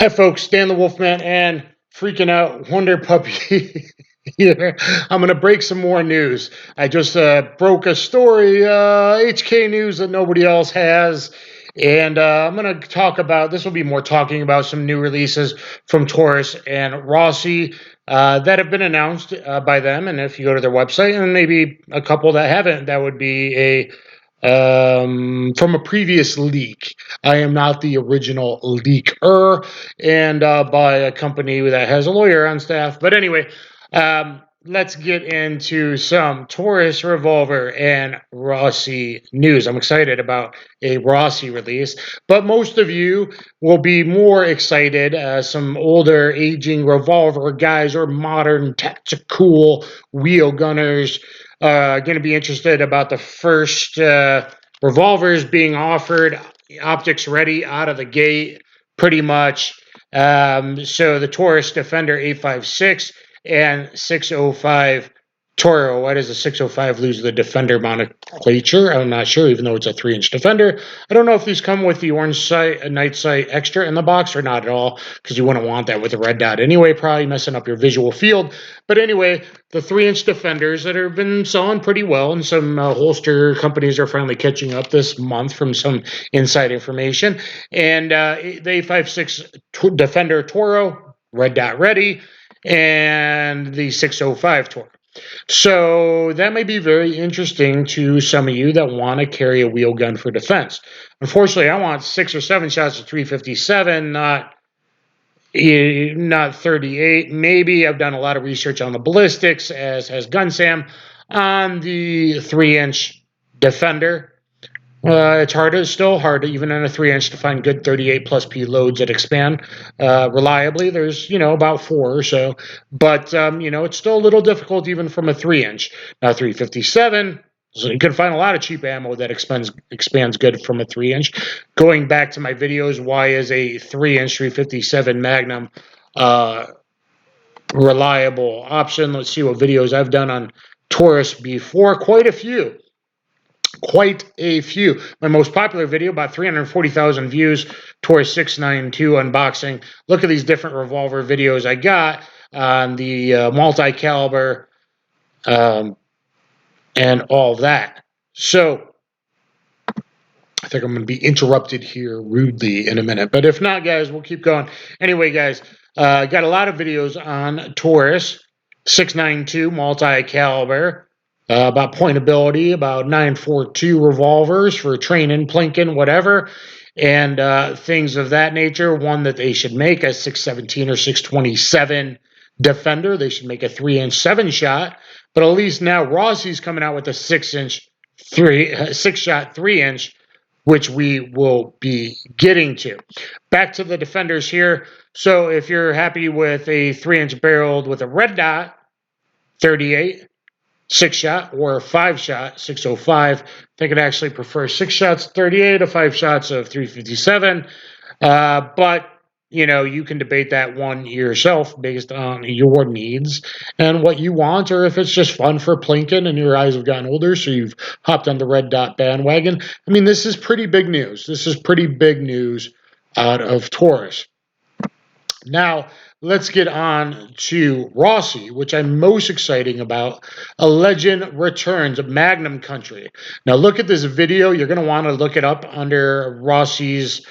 Hi, folks. Dan the Wolfman and freaking out Wonder Puppy here. I'm going to break some more news. I just broke a story, HK news that nobody else has. And I'm going to talk about, this will be more talking about some new releases from Taurus and Rossi that have been announced by them. And if you go to their website, and maybe a couple that haven't, that would be from a previous leak. I am not the original leaker, and by a company that has a lawyer on staff. But anyway, let's get into some Taurus, Revolver, and Rossi news. I'm excited about a Rossi release, but most of you will be more excited. Some older, aging Revolver guys or modern, tactical wheel gunners going to be interested about the first Revolvers being offered, optics ready out of the gate, pretty much. So the Taurus Defender 856 and 605 Toro. Why does the 605 lose the Defender nomenclature? I'm not sure, even though it's a 3-inch Defender. I don't know if these come with the orange sight, night sight extra in the box or not at all, because you wouldn't want that with a red dot anyway, probably messing up your visual field. But anyway, the 3-inch Defenders that have been selling pretty well, and some holster companies are finally catching up this month from some inside information. And the 856 Defender Toro, red dot ready, and the 605 Toro. So that may be very interesting to some of you that want to carry a wheel gun for defense. Unfortunately, I want 6 or 7 shots of 357, not 38. Maybe I've done a lot of research on the ballistics, as has Gun Sam, on the 3-inch Defender. It's still hard, even in a 3-inch, to find good 38 plus P loads that expand reliably. There's, about 4 or so, but it's still a little difficult even from a 3-inch. Now 357, so you can find a lot of cheap ammo that expands good from a 3-inch. Going back to my videos, why is a 3-inch 357 Magnum reliable option? Let's see what videos I've done on Taurus before. Quite a few. My most popular video, about 340,000 views, Taurus 692 unboxing. Look at these different Revolver videos I got on the multi-caliber and all that. So I think I'm going to be interrupted here rudely in a minute. But if not, guys, we'll keep going. Anyway, guys, got a lot of videos on Taurus 692 multi-caliber. About pointability, about 942 revolvers for training, plinking, whatever, and things of that nature. One that they should make a 617 or 627 Defender. They should make a 3-inch 7-shot, but at least now Rossi's coming out with a 6-inch 6-shot 3-inch, which we will be getting to. Back to the Defenders here. So if you're happy with a 3-inch barreled with a red dot, 38. 6-shot or 5-shot 605. I think I'd actually prefer 6 shots 38 to 5 shots of 357. But you can debate that one yourself based on your needs and what you want, or if it's just fun for plinking and your eyes have gotten older, so you've hopped on the red dot bandwagon. I mean, this is pretty big news. This is pretty big news out of Taurus. Now, let's get on to Rossi, which I'm most excited about. A Legend Returns, Magnum Country. Now, look at this video. You're going to want to look it up under Rossi's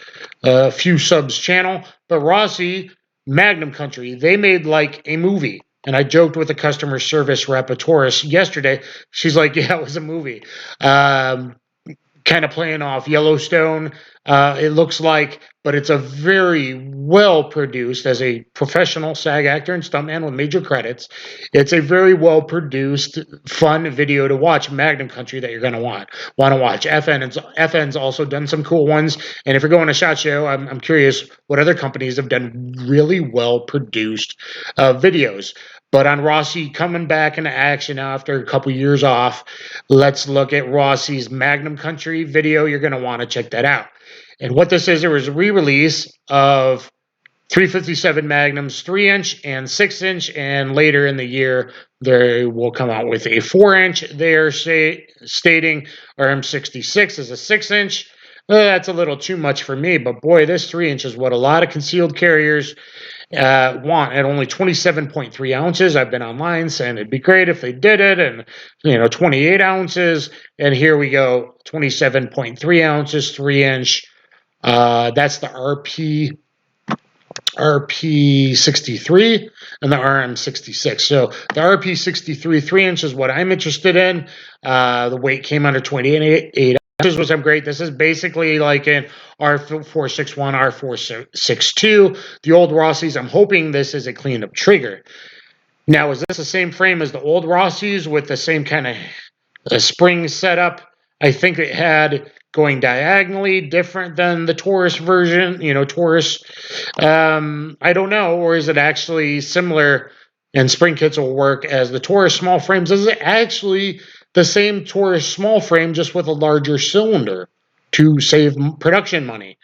Few Subs channel. But Rossi, Magnum Country, they made like a movie. And I joked with the customer service rep at Taurus yesterday. She's like, yeah, it was a movie. Kind of playing off Yellowstone, it looks like, but it's a very well produced, as a professional SAG actor and stuntman with major credits. It's a very well produced, fun video to watch. Magnum Country that you're going to want to watch. FN's also done some cool ones, and if you're going to SHOT Show, I'm curious what other companies have done really well produced videos. But on Rossi coming back into action after a couple years off, let's look at Rossi's Magnum Country video. You're going to want to check that out. And what this is, there was a re-release of 357 Magnums 3-inch and 6-inch, and later in the year, they will come out with a 4-inch. They are stating RM66 is a 6-inch. That's a little too much for me, but boy, this 3-inch is what a lot of concealed carriers want at only 27.3 ounces. I've been online saying it'd be great if they did it, and 28 ounces, and here we go, 27.3 ounces, 3-inch. That's the RP63 and the RM66. So the RP63 3-inch is what I'm interested in. The weight came under 28 ounces, which I'm great. This is basically like an R461, R462. The old Rossies, I'm hoping this is a cleaned up trigger. Now, is this the same frame as the old Rossies with the same kind of spring setup? I think it had going diagonally, different than the Taurus version, Taurus. I don't know, or is it actually similar and spring kits will work as the Taurus small frames? Is it actually the same Taurus small frame just with a larger cylinder to save production money?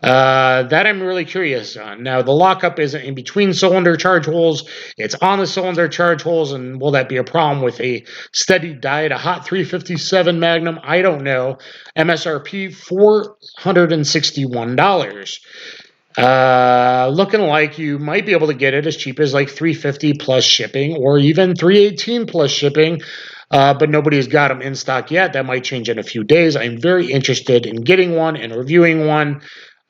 That I'm really curious on. Now, the lockup isn't in between cylinder charge holes, it's on the cylinder charge holes, and will that be a problem with a steady diet, a hot 357 Magnum? I don't know. MSRP $461. Looking like you might be able to get it as cheap as like $350 plus shipping, or even $318 plus shipping. But nobody has got them in stock yet. That might change in a few days. I'm very interested in getting one and reviewing one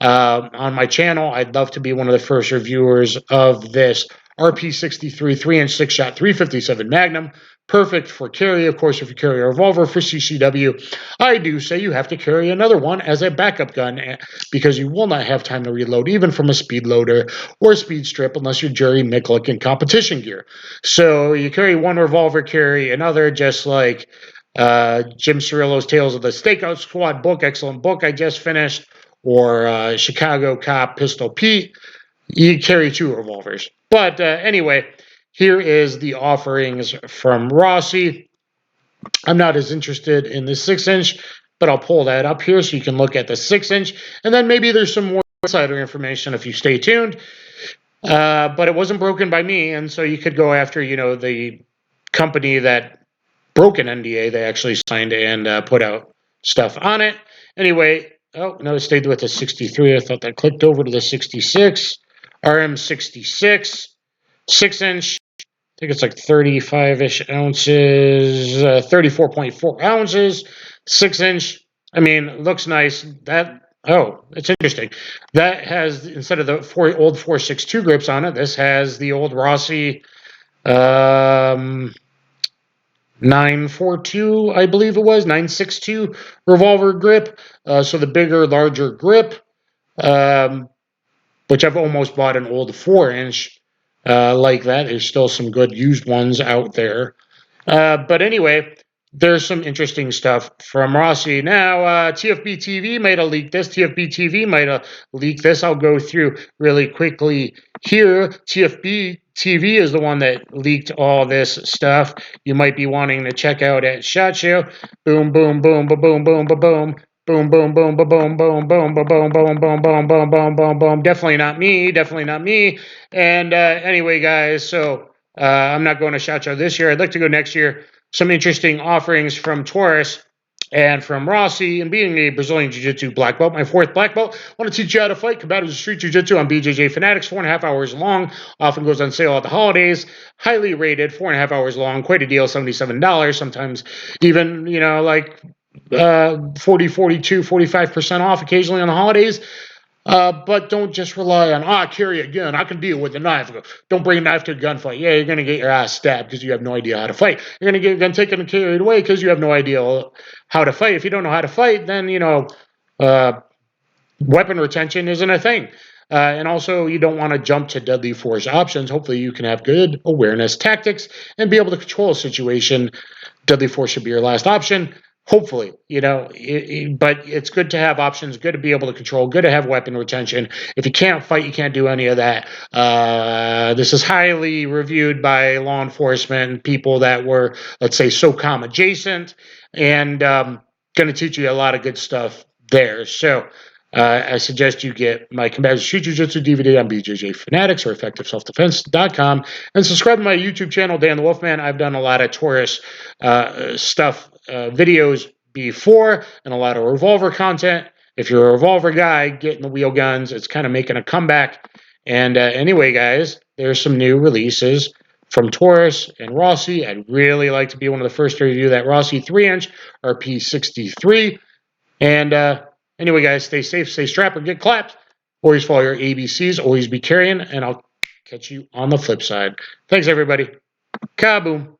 on my channel. I'd love to be one of the first reviewers of this RP63 3-inch 6-shot 357 Magnum. Perfect for carry. Of course, if you carry a revolver for CCW, I do say you have to carry another one as a backup gun because you will not have time to reload even from a speed loader or a speed strip unless you're Jerry Micklick in competition gear. So you carry one revolver, carry another, just like Jim Cirillo's Tales of the Stakeout Squad book, excellent book I just finished, or Chicago Cop Pistol Pete. You carry 2 revolvers. But anyway, here is the offerings from Rossi. I'm not as interested in the 6-inch, but I'll pull that up here so you can look at the 6-inch. And then maybe there's some more insider information if you stay tuned. But it wasn't broken by me, and so you could go after, the company that broke an NDA. They actually signed and put out stuff on it. Anyway, oh, no, it stayed with the 63. I thought that clicked over to the 66. RM66, 6-inch. I think it's like 35-ish ounces, 34.4 ounces, 6-inch. I mean, looks nice. It's interesting. That has, instead of the old 462 grips on it, this has the old Rossi 942, I believe it was, 962 revolver grip. So the bigger, larger grip, which I've almost bought an old 4-inch like that. There's still some good used ones out there. But anyway, there's some interesting stuff from Rossi. Now, TFB TV might have leaked this. TFB TV might have leaked this. I'll go through really quickly here. TFB TV is the one that leaked all this stuff. You might be wanting to check out at SHOT Show. Boom, boom, boom, ba boom, boom, ba boom. Boom, boom, boom, ba boom, boom, boom, ba boom, boom, boom, boom, boom, boom, boom, boom. Definitely not me. Definitely not me. And anyway, guys, so I'm not going to SHOT Show this year. I'd like to go next year. Some interesting offerings from Taurus and from Rossi, and being a Brazilian Jiu-Jitsu black belt, my 4th black belt. I want to teach you how to fight Combatives Street Jiu-Jitsu on BJJ Fanatics, 4.5 hours long, often goes on sale at the holidays, highly rated, 4.5 hours long, quite a deal, $77, sometimes even, like 40, 42, 45% off occasionally on the holidays. But don't just rely on, carry a gun. I can deal with a knife. Don't bring a knife to a gunfight. Yeah, you're going to get your ass stabbed because you have no idea how to fight. You're going to get your gun taken and carried away because you have no idea how to fight. If you don't know how to fight, then, weapon retention isn't a thing. And also, you don't want to jump to deadly force options. Hopefully, you can have good awareness tactics and be able to control a situation. Deadly force should be your last option. Hopefully, but it's good to have options, good to be able to control, good to have weapon retention. If you can't fight, you can't do any of that. This is highly reviewed by law enforcement and people that were, let's say, SOCOM adjacent, and going to teach you a lot of good stuff there. So I suggest you get my Combatives Street Jiu-Jitsu DVD on BJJ Fanatics or EffectiveSelfDefense.com, and subscribe to my YouTube channel, Dan the Wolfman. I've done a lot of Taurus stuff, videos before, and a lot of revolver content. if you're a revolver guy, getting the wheel guns, it's kind of making a comeback. And anyway, guys, there's some new releases from Taurus and Rossi. I'd really like to be one of the first to review that Rossi 3-inch RP63. And anyway, guys, stay safe, stay strapped, and get clapped. Always follow your ABCs, always be carrying, and I'll catch you on the flip side. Thanks, everybody. Kaboom.